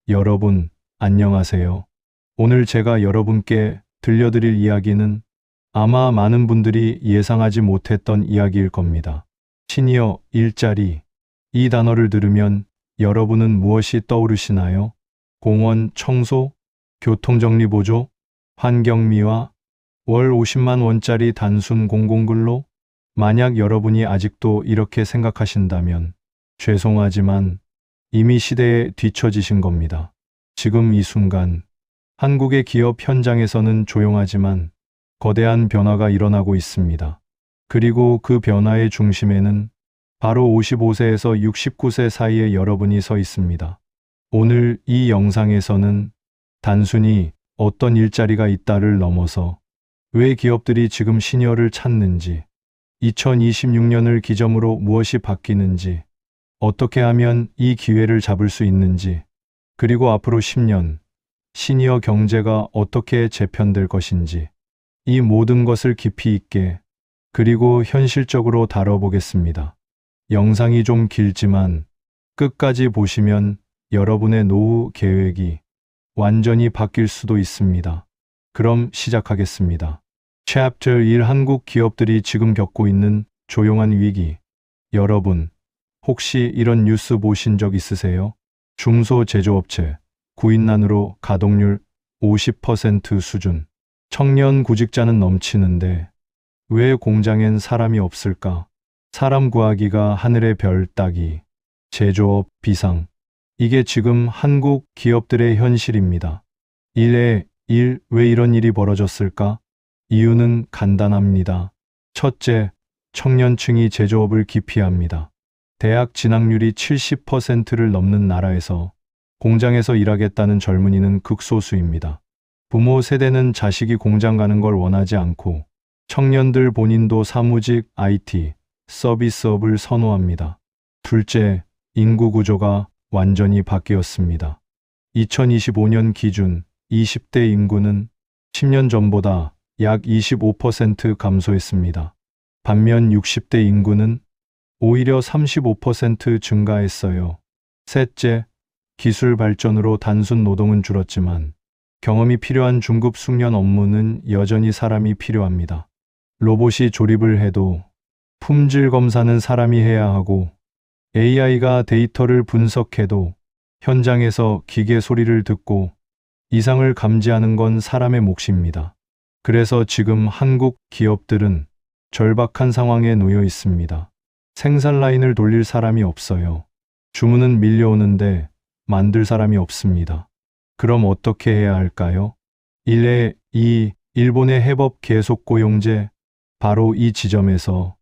여러분, 안녕하세요. 오늘 제가 여러분께 들려드릴 이야기는 아마 많은 분들이 예상하지 못했던 이야기일 겁니다. 시니어 일자리. 이 단어를 들으면 여러분은 무엇이 떠오르시나요? 공원 청소, 교통정리보조, 환경미화, 월 50만 원짜리 단순 공공근로? 만약 여러분이 아직도 이렇게 생각하신다면 죄송하지만 이미 시대에 뒤처지신 겁니다. 지금 이 순간 한국의 기업 현장에서는 조용하지만 거대한 변화가 일어나고 있습니다. 그리고 그 변화의 중심에는 바로 55세에서 69세 사이의 여러분이 서 있습니다. 오늘 이 영상에서는 단순히 어떤 일자리가 있다를 넘어서 왜 기업들이 지금 시니어를 찾는지, 2026년을 기점으로 무엇이 바뀌는지, 어떻게 하면 이 기회를 잡을 수 있는지, 그리고 앞으로 10년 시니어 경제가 어떻게 재편될 것인지, 이 모든 것을 깊이 있게 그리고 현실적으로 다뤄보겠습니다. 영상이 좀 길지만 끝까지 보시면 여러분의 노후 계획이 완전히 바뀔 수도 있습니다. 그럼 시작하겠습니다. 챕터 1. 한국 기업들이 지금 겪고 있는 조용한 위기. 여러분, 혹시 이런 뉴스 보신 적 있으세요? 중소제조업체, 구인난으로 가동률 50% 수준. 청년 구직자는 넘치는데 왜 공장엔 사람이 없을까? 사람 구하기가 하늘의 별 따기. 제조업 비상. 이게 지금 한국 기업들의 현실입니다. 왜 이런 일이 벌어졌을까? 이유는 간단합니다. 첫째, 청년층이 제조업을 기피합니다. 대학 진학률이 70%를 넘는 나라에서 공장에서 일하겠다는 젊은이는 극소수입니다. 부모 세대는 자식이 공장 가는 걸 원하지 않고 청년들 본인도 사무직, IT, 서비스업을 선호합니다. 둘째, 인구 구조가 완전히 바뀌었습니다. 2025년 기준 20대 인구는 10년 전보다 약 25% 감소했습니다. 반면 60대 인구는 오히려 35% 증가했어요. 셋째, 기술 발전으로 단순 노동은 줄었지만 경험이 필요한 중급 숙련 업무는 여전히 사람이 필요합니다. 로봇이 조립을 해도 품질 검사는 사람이 해야 하고 AI가 데이터를 분석해도 현장에서 기계 소리를 듣고 이상을 감지하는 건 사람의 몫입니다. 그래서 지금 한국 기업들은 절박한 상황에 놓여 있습니다. 생산 라인을 돌릴 사람이 없어요. 주문은 밀려오는데 만들 사람이 없습니다. 그럼 어떻게 해야 할까요? 2. 일본의 해법 계속 고용제. 바로 이 지점에서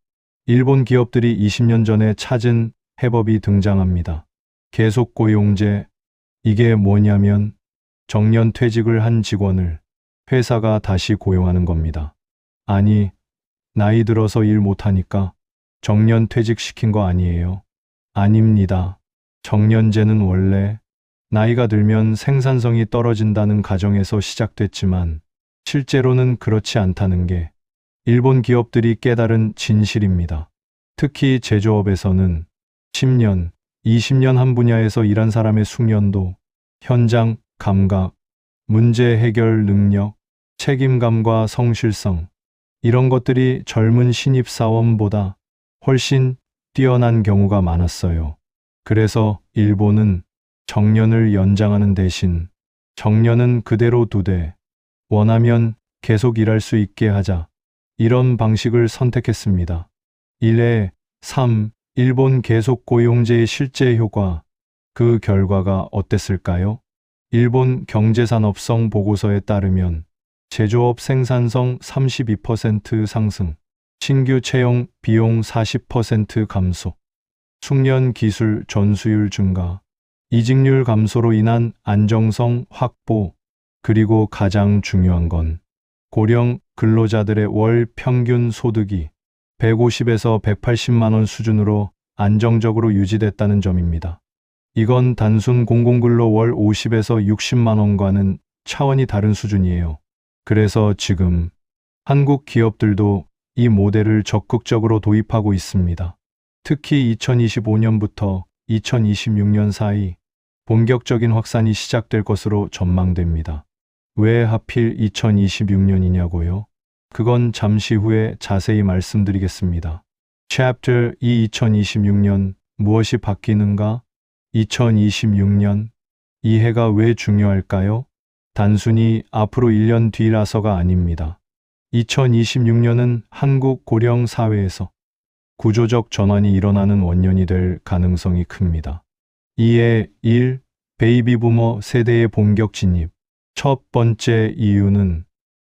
일본 기업들이 20년 전에 찾은 해법이 등장합니다. 계속 고용제. 이게 뭐냐면 정년 퇴직을 한 직원을 회사가 다시 고용하는 겁니다. 아니, 나이 들어서 일 못하니까 정년 퇴직시킨 거 아니에요? 아닙니다. 정년제는 원래 나이가 들면 생산성이 떨어진다는 가정에서 시작됐지만 실제로는 그렇지 않다는 게 일본 기업들이 깨달은 진실입니다. 특히 제조업에서는 10년, 20년 한 분야에서 일한 사람의 숙련도, 현장 감각, 문제 해결 능력, 책임감과 성실성, 이런 것들이 젊은 신입사원보다 훨씬 뛰어난 경우가 많았어요. 그래서 일본은 정년을 연장하는 대신 정년은 그대로 두되 원하면 계속 일할 수 있게 하자. 이런 방식을 선택했습니다. 3. 일본 계속 고용제의 실제 효과. 그 결과가 어땠을까요? 일본 경제산업성 보고서에 따르면 제조업 생산성 32% 상승, 신규 채용 비용 40% 감소, 숙련 기술 전수율 증가, 이직률 감소로 인한 안정성 확보, 그리고 가장 중요한 건 고령 근로자들의 월 평균 소득이 150에서 180만 원 수준으로 안정적으로 유지됐다는 점입니다. 이건 단순 공공근로 월 50에서 60만 원과는 차원이 다른 수준이에요. 그래서 지금 한국 기업들도 이 모델을 적극적으로 도입하고 있습니다. 특히 2025년부터 2026년 사이 본격적인 확산이 시작될 것으로 전망됩니다. 왜 하필 2026년이냐고요? 그건 잠시 후에 자세히 말씀드리겠습니다. Chapter 2 2026년 무엇이 바뀌는가? 2026년 이 해가 왜 중요할까요? 단순히 앞으로 1년 뒤라서가 아닙니다. 2026년은 한국 고령 사회에서 구조적 전환이 일어나는 원년이 될 가능성이 큽니다. 이에 1. 베이비 부머 세대의 본격 진입. 첫 번째 이유는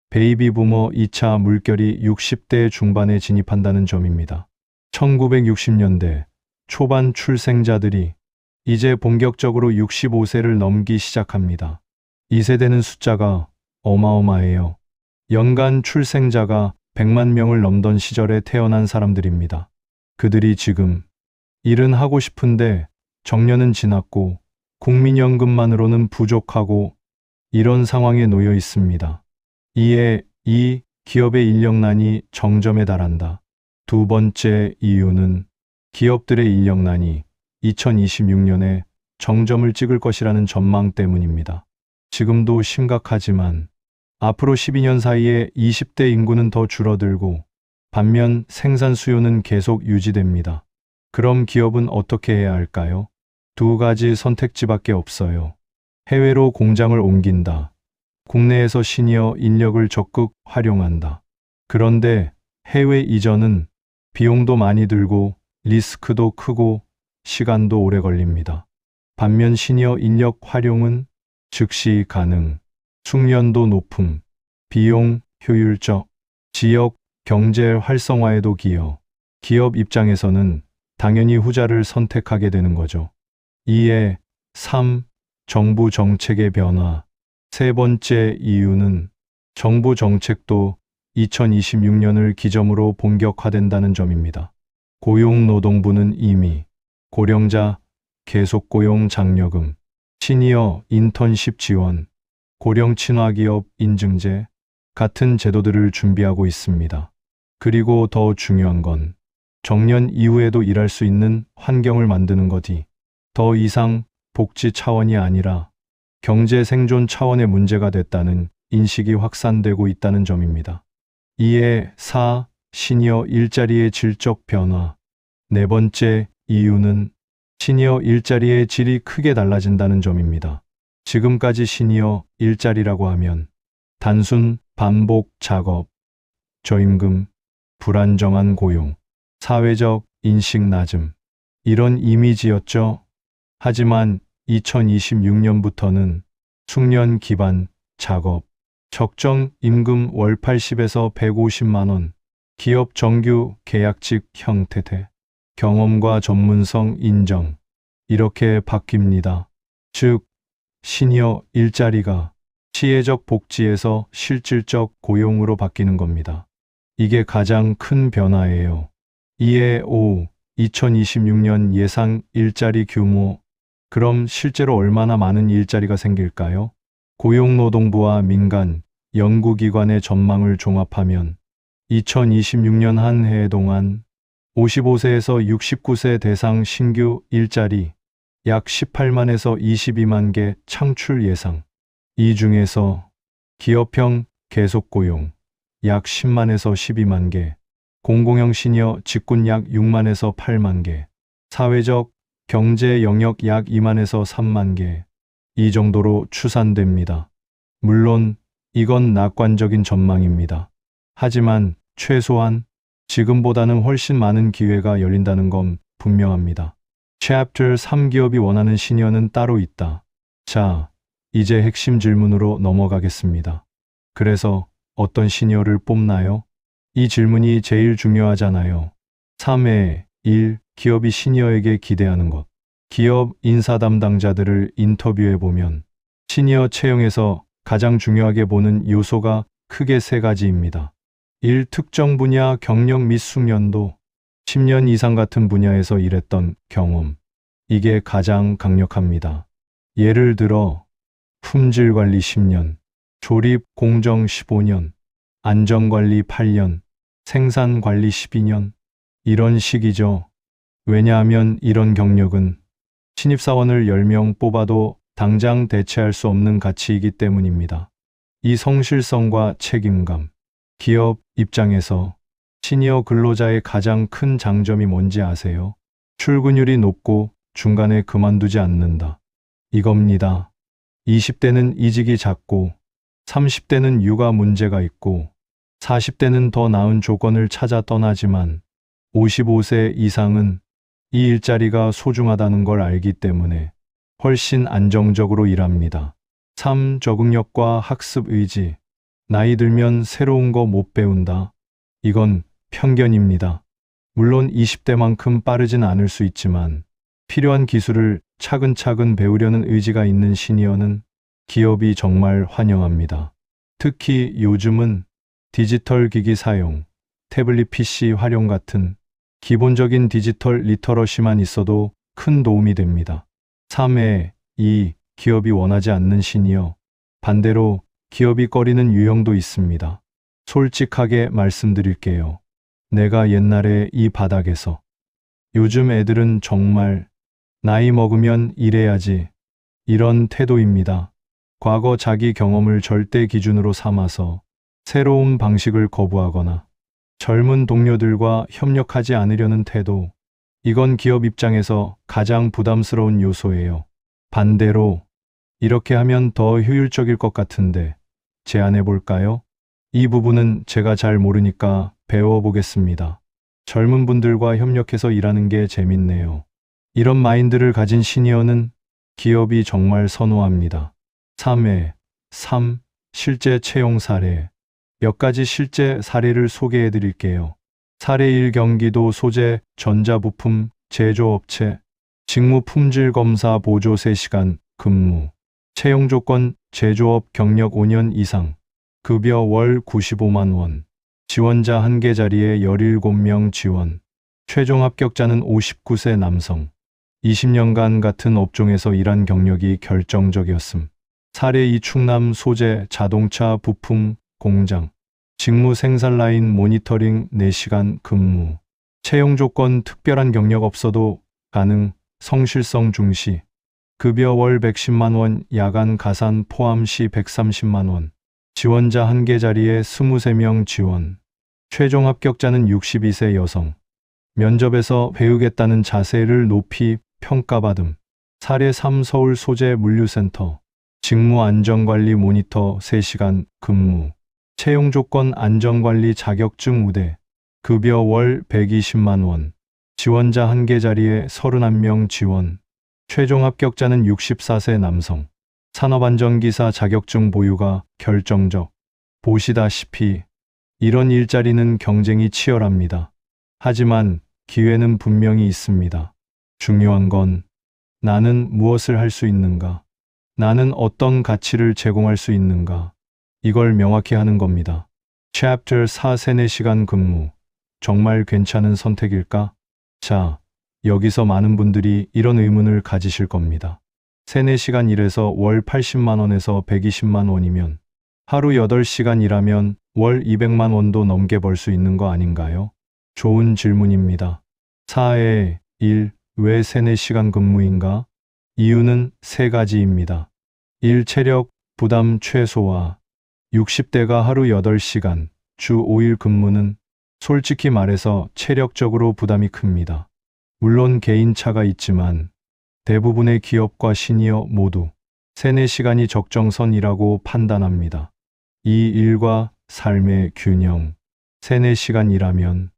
베이비 부머 2차 물결이 60대 중반에 진입한다는 점입니다. 1960년대 초반 출생자들이 이제 본격적으로 65세를 넘기 시작합니다. 이 세대는 숫자가 어마어마해요. 연간 출생자가 100만 명을 넘던 시절에 태어난 사람들입니다. 그들이 지금 일은 하고 싶은데 정년은 지났고 국민연금만으로는 부족하고 이런 상황에 놓여 있습니다. 이에 이 기업의 인력난이 정점에 달한다. 두 번째 이유는 기업들의 인력난이 2026년에 정점을 찍을 것이라는 전망 때문입니다. 지금도 심각하지만 앞으로 12년 사이에 20대 인구는 더 줄어들고 반면 생산 수요는 계속 유지됩니다. 그럼 기업은 어떻게 해야 할까요? 두 가지 선택지밖에 없어요. 해외로 공장을 옮긴다. 국내에서 시니어 인력을 적극 활용한다. 그런데 해외 이전은 비용도 많이 들고 리스크도 크고 시간도 오래 걸립니다. 반면 시니어 인력 활용은 즉시 가능, 숙련도 높음, 비용 효율적, 지역 경제 활성화에도 기여. 기업 입장에서는 당연히 후자를 선택하게 되는 거죠. 이에 3. 정부 정책의 변화. 세 번째 이유는 정부 정책도 2026년을 기점으로 본격화된다는 점입니다. 고용노동부는 이미 고령자 계속고용 장려금, 시니어 인턴십 지원, 고령 친화기업 인증제 같은 제도들을 준비하고 있습니다. 그리고 더 중요한 건 정년 이후에도 일할 수 있는 환경을 만드는 거지. 더 이상 복지 차원이 아니라 경제 생존 차원의 문제가 됐다는 인식이 확산되고 있다는 점입니다. 이에 4. 시니어 일자리의 질적 변화. 네 번째 이유는 시니어 일자리의 질이 크게 달라진다는 점입니다. 지금까지 시니어 일자리라고 하면 단순 반복 작업, 저임금, 불안정한 고용, 사회적 인식 낮음, 이런 이미지였죠. 하지만 2026년부터는 숙련 기반 작업, 적정 임금 월 80에서 150만 원, 기업 정규 계약직 형태, 경험과 전문성 인정, 이렇게 바뀝니다. 즉, 시니어 일자리가 시혜적 복지에서 실질적 고용으로 바뀌는 겁니다. 이게 가장 큰 변화예요. 이에 5. 2026년 예상 일자리 규모. 그럼 실제로 얼마나 많은 일자리가 생길까요? 고용노동부와 민간, 연구기관의 전망을 종합하면 2026년 한 해 동안 55세에서 69세 대상 신규 일자리 약 18만에서 22만 개 창출 예상. 이 중에서 기업형 계속고용 약 10만에서 12만 개, 공공형 시니어 직군 약 6만에서 8만 개, 사회적 경제 영역 약 2만에서 3만 개, 이 정도로 추산됩니다. 물론 이건 낙관적인 전망입니다. 하지만 최소한 지금보다는 훨씬 많은 기회가 열린다는 건 분명합니다. Chapter 3 기업이 원하는 시니어는 따로 있다. 자, 이제 핵심 질문으로 넘어가겠습니다. 그래서 어떤 시니어를 뽑나요? 이 질문이 제일 중요하잖아요. 3회 1. 기업이 시니어에게 기대하는 것. 기업 인사 담당자들을 인터뷰해보면 시니어 채용에서 가장 중요하게 보는 요소가 크게 세 가지입니다. 1. 특정 분야 경력 및 숙련도. 10년 이상 같은 분야에서 일했던 경험. 이게 가장 강력합니다. 예를 들어 품질관리 10년, 조립 공정 15년, 안전관리 8년, 생산관리 12년. 이런 식이죠. 왜냐하면 이런 경력은 신입사원을 10명 뽑아도 당장 대체할 수 없는 가치이기 때문입니다. 이 성실성과 책임감. 기업 입장에서 시니어 근로자의 가장 큰 장점이 뭔지 아세요? 출근율이 높고 중간에 그만두지 않는다. 이겁니다. 20대는 이직이 잦고 30대는 육아 문제가 있고 40대는 더 나은 조건을 찾아 떠나지만 55세 이상은 이 일자리가 소중하다는 걸 알기 때문에 훨씬 안정적으로 일합니다. 삶 적응력과 학습 의지. 나이 들면 새로운 거 못 배운다. 이건 편견입니다. 물론 20대만큼 빠르진 않을 수 있지만 필요한 기술을 차근차근 배우려는 의지가 있는 시니어는 기업이 정말 환영합니다. 특히 요즘은 디지털 기기 사용, 태블릿 PC 활용 같은 기본적인 디지털 리터러시만 있어도 큰 도움이 됩니다. 3회, 2. 기업이 원하지 않는 시니어. 반대로 기업이 꺼리는 유형도 있습니다. 솔직하게 말씀드릴게요. 내가 옛날에 이 바닥에서 요즘 애들은 정말 나이 먹으면 일해야지. 이런 태도입니다. 과거 자기 경험을 절대 기준으로 삼아서 새로운 방식을 거부하거나 젊은 동료들과 협력하지 않으려는 태도. 이건 기업 입장에서 가장 부담스러운 요소예요. 반대로 이렇게 하면 더 효율적일 것 같은데 제안해 볼까요? 이 부분은 제가 잘 모르니까 배워보겠습니다. 젊은 분들과 협력해서 일하는 게 재밌네요. 이런 마인드를 가진 시니어는 기업이 정말 선호합니다. 3회, 3. 실제 채용 사례. 몇 가지 실제 사례를 소개해 드릴게요. 사례 1. 경기도 소재 전자부품 제조업체. 직무 품질 검사 보조 3시간 근무. 채용 조건 제조업 경력 5년 이상. 급여 월 95만 원. 지원자 1개 자리에 17명 지원. 최종 합격자는 59세 남성. 20년간 같은 업종에서 일한 경력이 결정적이었음. 사례 2. 충남 소재 자동차 부품 공장. 직무 생산 라인 모니터링 4시간 근무. 채용 조건 특별한 경력 없어도 가능. 성실성 중시. 급여 월 110만 원, 야간 가산 포함 시 130만 원. 지원자 1개 자리에 23명 지원. 최종 합격자는 62세 여성. 면접에서 배우겠다는 자세를 높이 평가받음. 사례 3. 서울 소재 물류센터. 직무 안전관리 모니터 3시간 근무. 채용 조건 안전관리 자격증 우대. 급여 월 120만 원. 지원자 1개 자리에 31명 지원. 최종 합격자는 64세 남성. 산업안전기사 자격증 보유가 결정적. 보시다시피 이런 일자리는 경쟁이 치열합니다. 하지만 기회는 분명히 있습니다. 중요한 건 나는 무엇을 할 수 있는가? 나는 어떤 가치를 제공할 수 있는가? 이걸 명확히 하는 겁니다. Chapter 4. 3-4시간 근무. 정말 괜찮은 선택일까? 자, 여기서 많은 분들이 이런 의문을 가지실 겁니다. 3-4시간 일해서 월 80만 원에서 120만 원이면 하루 8시간 일하면 월 200만 원도 넘게 벌 수 있는 거 아닌가요? 좋은 질문입니다. 4회 1. 왜 3-4시간 근무인가? 이유는 3가지입니다. 1. 체력 부담 최소화. 60대가 하루 8시간, 주 5일 근무는 솔직히 말해서 체력적으로 부담이 큽니다. 물론 개인차가 있지만 대부분의 기업과 시니어 모두 3-4시간이 적정선이라고 판단합니다. 이 일과 삶의 균형. 3-4시간 일하면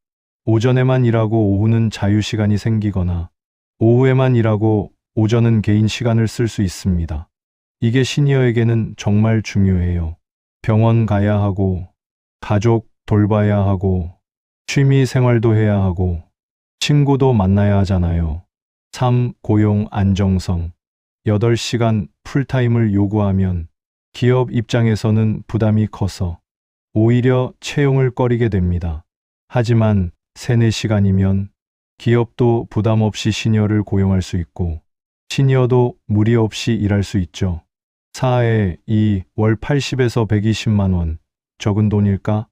오전에만 일하고 오후는 자유시간이 생기거나 오후에만 일하고 오전은 개인 시간을 쓸 수 있습니다. 이게 시니어에게는 정말 중요해요. 병원 가야 하고 가족 돌봐야 하고 취미 생활도 해야 하고 친구도 만나야 하잖아요. 3. 고용 안정성. 8시간 풀타임을 요구하면 기업 입장에서는 부담이 커서 오히려 채용을 꺼리게 됩니다. 하지만 3-4시간이면 기업도 부담 없이 시니어를 고용할 수 있고 시니어도 무리 없이 일할 수 있죠. 4회 2. 월 80에서 120만 원. 적은 돈일까?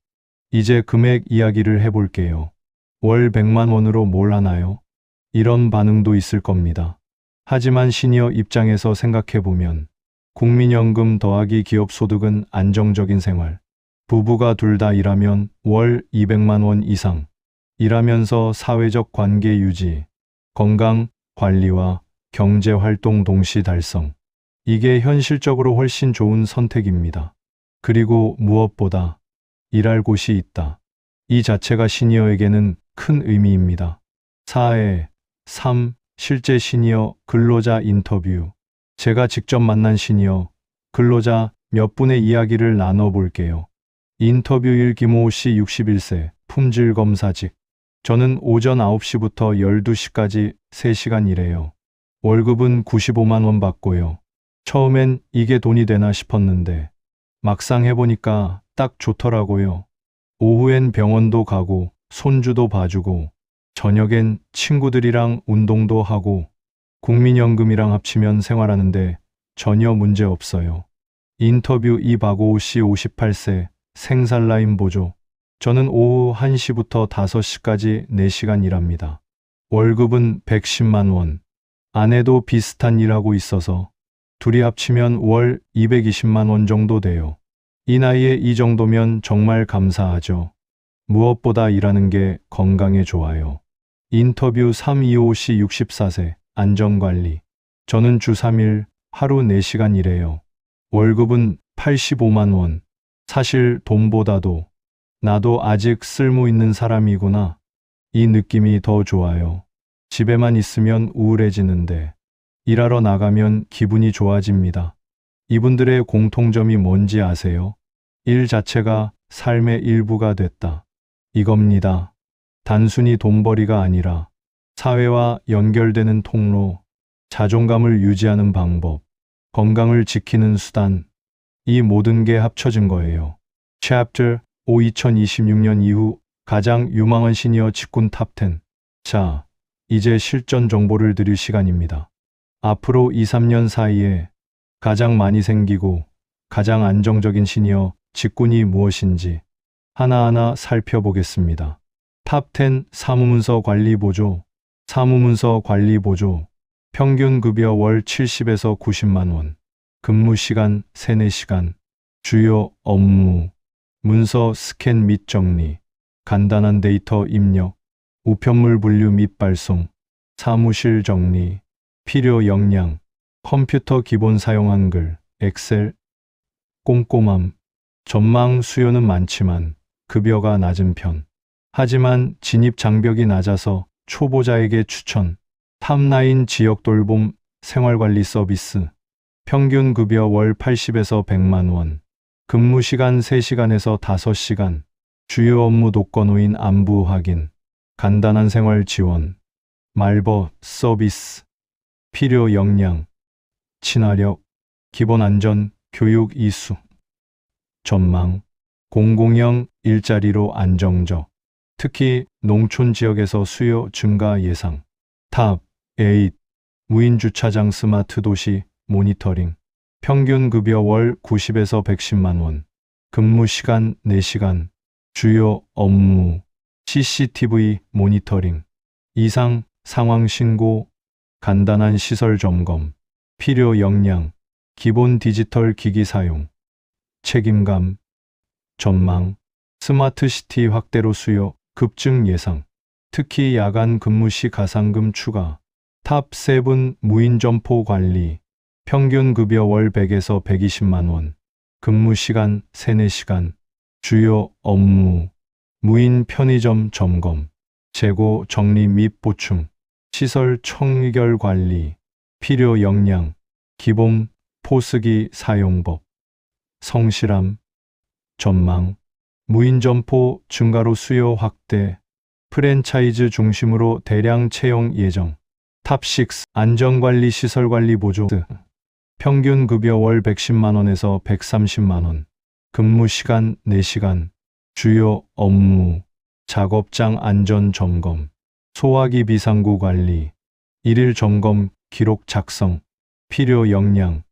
이제 금액 이야기를 해볼게요. 월 100만 원으로 뭘 하나요? 이런 반응도 있을 겁니다. 하지만 시니어 입장에서 생각해보면 국민연금 더하기 기업소득은 안정적인 생활. 부부가 둘 다 일하면 월 200만 원 이상. 일하면서 사회적 관계 유지, 건강 관리와 경제활동 동시 달성. 이게 현실적으로 훨씬 좋은 선택입니다. 그리고 무엇보다 일할 곳이 있다. 이 자체가 시니어에게는 큰 의미입니다. 4회 3. 실제 시니어 근로자 인터뷰. 제가 직접 만난 시니어 근로자 몇 분의 이야기를 나눠볼게요. 인터뷰 1. 김호우 씨 61세, 품질검사직. 저는 오전 9시부터 12시까지 3시간 일해요. 월급은 95만 원 받고요. 처음엔 이게 돈이 되나 싶었는데 막상 해보니까 딱 좋더라고요. 오후엔 병원도 가고 손주도 봐주고 저녁엔 친구들이랑 운동도 하고 국민연금이랑 합치면 생활하는데 전혀 문제 없어요. 인터뷰 2. 박오우 씨 58세, 생산라인 보조. 저는 오후 1시부터 5시까지 4시간 일합니다. 월급은 110만 원. 아내도 비슷한 일하고 있어서 둘이 합치면 월 220만 원 정도 돼요. 이 나이에 이 정도면 정말 감사하죠. 무엇보다 일하는 게 건강에 좋아요. 인터뷰 3. 이호우 씨 64세, 안전관리. 저는 주 3일 하루 4시간 일해요. 월급은 85만 원. 사실 돈보다도 나도 아직 쓸모 있는 사람이구나. 이 느낌이 더 좋아요. 집에만 있으면 우울해지는데 일하러 나가면 기분이 좋아집니다. 이분들의 공통점이 뭔지 아세요? 일 자체가 삶의 일부가 됐다. 이겁니다. 단순히 돈벌이가 아니라 사회와 연결되는 통로, 자존감을 유지하는 방법, 건강을 지키는 수단, 이 모든 게 합쳐진 거예요. Chapter 5. 2026년 이후 가장 유망한 시니어 직군 탑10. 자, 이제 실전 정보를 드릴 시간입니다. 앞으로 2, 3년 사이에 가장 많이 생기고 가장 안정적인 시니어 직군이 무엇인지 하나하나 살펴보겠습니다. 탑10. 사무문서 관리 보조. 사무문서 관리 보조. 평균 급여 월 70에서 90만 원. 근무 시간 3, 4시간. 주요 업무. 문서 스캔 및 정리. 간단한 데이터 입력. 우편물 분류 및 발송. 사무실 정리. 필요 역량. 컴퓨터 기본 사용 한글, 엑셀. 꼼꼼함. 전망 수요는 많지만 급여가 낮은 편. 하지만 진입 장벽이 낮아서 초보자에게 추천. 탑9 지역 돌봄 생활관리 서비스. 평균 급여 월 80에서 100만 원. 근무 시간 3시간에서 5시간. 주요 업무 독거노인 안부 확인. 간단한 생활 지원. 말버 서비스. 필요 역량. 친화력. 기본 안전, 교육 이수. 전망. 공공형 일자리로 안정적. 특히 농촌 지역에서 수요 증가 예상. 탑 8. 무인 주차장 스마트 도시 모니터링. 평균 급여 월 90에서 110만 원. 근무 시간 4시간. 주요 업무. CCTV 모니터링. 이상 상황 신고. 간단한 시설 점검. 필요 역량. 기본 디지털 기기 사용. 책임감. 전망. 스마트 시티 확대로 수요 급증 예상. 특히 야간 근무 시 가상금 추가. 탑 7. 무인 점포 관리. 평균 급여 월 100에서 120만 원. 근무 시간 3, 4시간. 주요 업무. 무인 편의점 점검. 재고 정리 및 보충. 시설 청결 관리. 필요 역량. 기본 포스기 사용법. 성실함. 전망. 무인 점포 증가로 수요 확대. 프랜차이즈 중심으로 대량 채용 예정. 탑 6. 안전관리 시설관리 보조. 평균 급여 월 110만 원에서 130만 원. 근무 시간 4시간. 주요 업무. 작업장 안전 점검. 소화기 비상구 관리. 일일 점검 기록 작성. 필요 역량.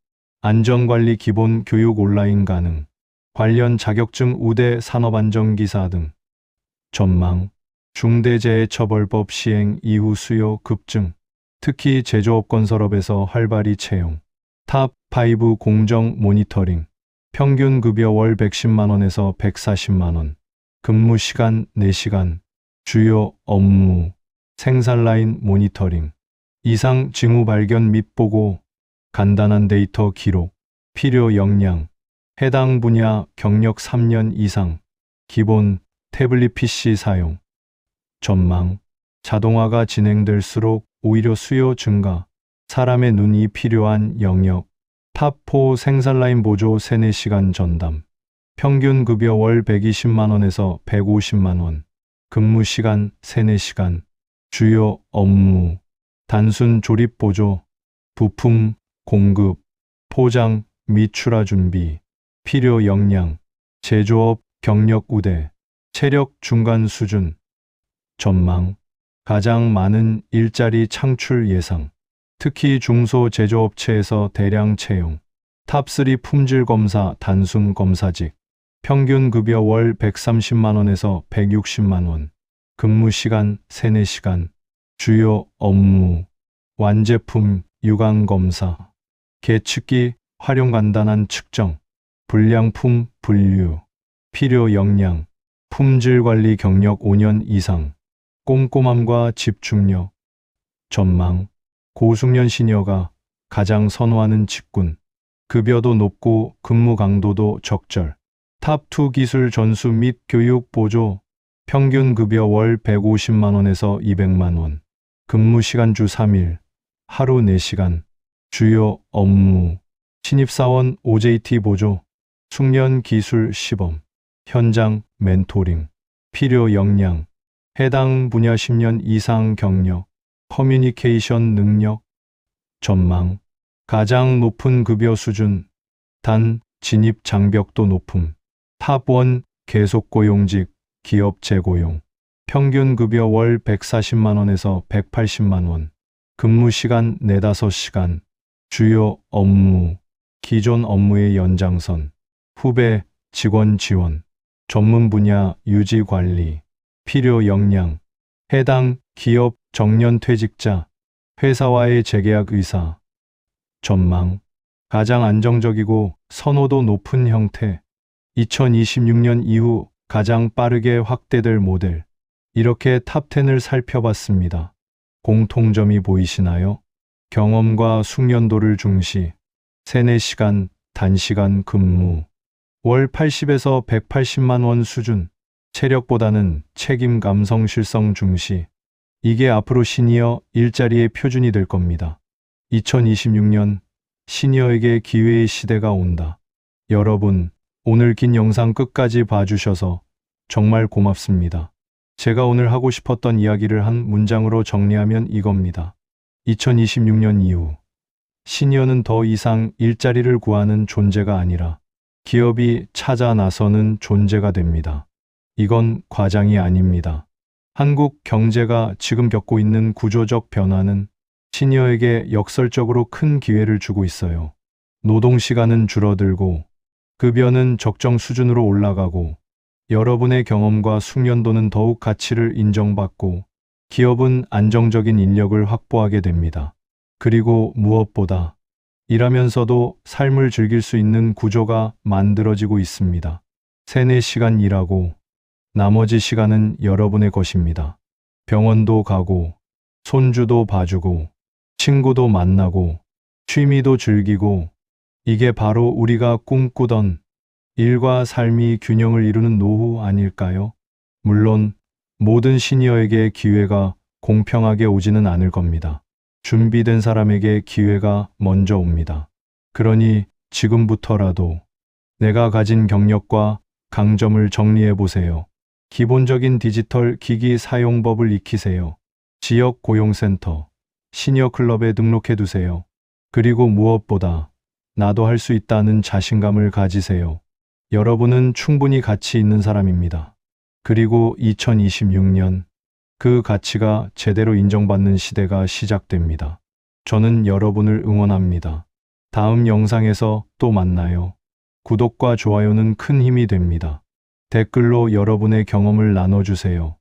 안전관리 기본 교육 온라인 가능. 관련 자격증 우대 산업안전기사 등. 전망. 중대재해처벌법 시행 이후 수요 급증. 특히 제조업 건설업에서 활발히 채용. 탑5 공정 모니터링. 평균 급여 월 110만 원에서 140만 원. 근무 시간 4시간. 주요 업무. 생산 라인 모니터링. 이상 징후 발견 및 보고. 간단한 데이터 기록. 필요 역량. 해당 분야 경력 3년 이상. 기본 태블릿 PC 사용. 전망. 자동화가 진행될수록 오히려 수요 증가. 사람의 눈이 필요한 영역. 탑4 생산라인 보조 3-4시간 전담. 평균 급여 월 120만 원에서 150만 원. 근무 시간 3-4시간. 주요 업무. 단순 조립 보조. 부품 공급. 포장 및 출하 준비. 필요 역량. 제조업 경력 우대. 체력 중간 수준. 전망. 가장 많은 일자리 창출 예상. 특히 중소제조업체에서 대량 채용. 탑3 품질 검사 단순 검사직. 평균 급여 월 130만 원에서 160만 원. 근무 시간 3-4시간. 주요 업무. 완제품 유관 검사. 계측기 활용 간단한 측정. 불량품 분류. 필요 역량. 품질 관리 경력 5년 이상. 꼼꼼함과 집중력. 전망. 고숙련 시니어가 가장 선호하는 직군. 급여도 높고 근무 강도도 적절. 탑2 기술 전수 및 교육 보조. 평균 급여 월 150만 원에서 200만 원. 근무 시간 주 3일. 하루 4시간. 주요 업무. 신입사원 OJT 보조. 숙련 기술 시범. 현장 멘토링. 필요 역량. 해당 분야 10년 이상 경력. 커뮤니케이션 능력. 전망. 가장 높은 급여 수준. 단 진입 장벽도 높음. 탑1 계속 고용직. 기업 재고용. 평균 급여 월 140만 원에서 180만 원. 근무 시간 4-5시간. 주요 업무. 기존 업무의 연장선. 후배 직원 지원. 전문 분야 유지 관리. 필요 역량. 해당 기업 정년 퇴직자. 회사와의 재계약 의사. 전망. 가장 안정적이고 선호도 높은 형태. 2026년 이후 가장 빠르게 확대될 모델. 이렇게 탑10을 살펴봤습니다. 공통점이 보이시나요? 경험과 숙련도를 중시. 3-4시간 단시간 근무. 월 80에서 180만 원 수준. 체력보다는 책임감 성실성 중시. 이게 앞으로 시니어 일자리의 표준이 될 겁니다. 2026년 시니어에게 기회의 시대가 온다. 여러분, 오늘 긴 영상 끝까지 봐주셔서 정말 고맙습니다. 제가 오늘 하고 싶었던 이야기를 한 문장으로 정리하면 이겁니다. 2026년 이후 시니어는 더 이상 일자리를 구하는 존재가 아니라 기업이 찾아 나서는 존재가 됩니다. 이건 과장이 아닙니다. 한국 경제가 지금 겪고 있는 구조적 변화는 시니어에게 역설적으로 큰 기회를 주고 있어요. 노동시간은 줄어들고 급여는 적정 수준으로 올라가고 여러분의 경험과 숙련도는 더욱 가치를 인정받고 기업은 안정적인 인력을 확보하게 됩니다. 그리고 무엇보다 일하면서도 삶을 즐길 수 있는 구조가 만들어지고 있습니다. 3-4시간 일하고 나머지 시간은 여러분의 것입니다. 병원도 가고 손주도 봐주고 친구도 만나고 취미도 즐기고 이게 바로 우리가 꿈꾸던 일과 삶이 균형을 이루는 노후 아닐까요? 물론 모든 시니어에게 기회가 공평하게 오지는 않을 겁니다. 준비된 사람에게 기회가 먼저 옵니다. 그러니 지금부터라도 내가 가진 경력과 강점을 정리해 보세요. 기본적인 디지털 기기 사용법을 익히세요. 지역 고용센터, 시니어 클럽에 등록해 두세요. 그리고 무엇보다 나도 할 수 있다는 자신감을 가지세요. 여러분은 충분히 가치 있는 사람입니다. 그리고 2026년 그 가치가 제대로 인정받는 시대가 시작됩니다. 저는 여러분을 응원합니다. 다음 영상에서 또 만나요. 구독과 좋아요는 큰 힘이 됩니다. 댓글로 여러분의 경험을 나눠주세요.